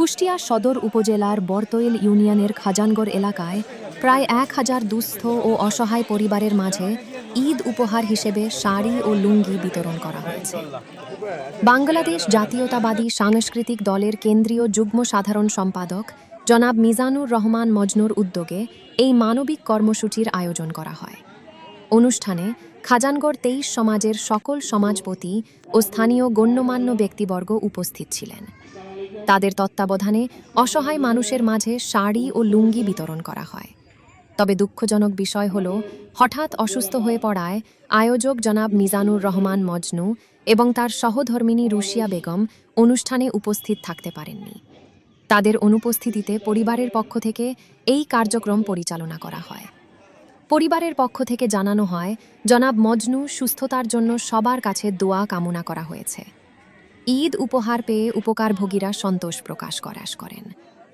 কুষ্টিয়া সদর উপজেলার বরতইল ইউনিয়নের খাজানগড় এলাকায় প্রায় ১,০০০ দুস্থ ও অসহায় পরিবারের মাঝে ঈদ উপহার হিসেবে শাড়ি ও লুঙ্গি বিতরণ করা হয়েছে। বাংলাদেশ জাতীয়তাবাদী সাংস্কৃতিক দলের কেন্দ্রীয় যুগ্ম সাধারণ সম্পাদক জনাব মিজানুর রহমান মজনুর উদ্যোগে এই মানবিক কর্মসূচির আয়োজন করা হয়। অনুষ্ঠানে খাজানগড় ২৩ সমাজের সকল সমাজপতি ও স্থানীয় গণ্যমান্য ব্যক্তিবর্গ উপস্থিত ছিলেন। তাদের তত্ত্বাবধানে অসহায় মানুষের মাঝে শাড়ি ও লুঙ্গি বিতরণ করা হয়। তবে দুঃখজনক বিষয় হল, হঠাৎ অসুস্থ হয়ে পড়ায় আয়োজক জনাব মিজানুর রহমান মজনু এবং তার সহধর্মিণী রুশিয়া বেগম অনুষ্ঠানে উপস্থিত থাকতে পারেননি। তাদের অনুপস্থিতিতে পরিবারের পক্ষ থেকে এই কার্যক্রম পরিচালনা করা হয়। পরিবারের পক্ষ থেকে জানানো হয়, জনাব মজনু সুস্থতার জন্য সবার কাছে দোয়া কামনা করা হয়েছে। ঈদ উপহার পেয়ে উপকারভোগীরা সন্তোষ প্রকাশ করেন।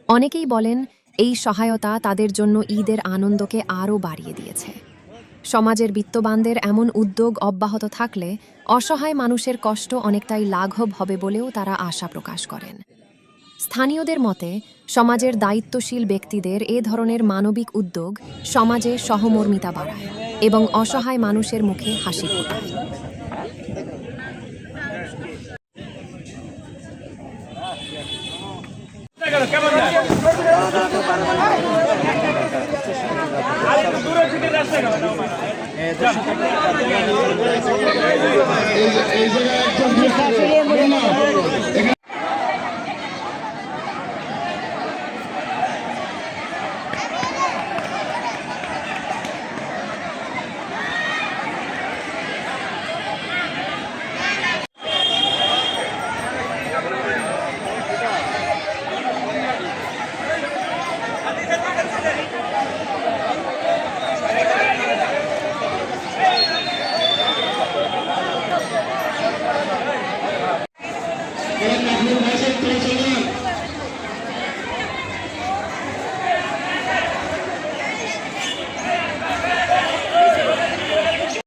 অনেকেই বলেন, এই সহায়তা তাদের জন্য ঈদের আনন্দকে আরও বাড়িয়ে দিয়েছে। সমাজের বিত্তবানদের এমন উদ্যোগ অব্যাহত থাকলে অসহায় মানুষের কষ্ট অনেকটাই লাঘব হবে বলেও তারা আশা প্রকাশ করেন। স্থানীয়দের মতে, সমাজের দায়িত্বশীল ব্যক্তিদের এ ধরনের মানবিক উদ্যোগ সমাজে সহমর্মিতা বাড়ায় এবং অসহায় মানুষের মুখে হাসি ফোটায়।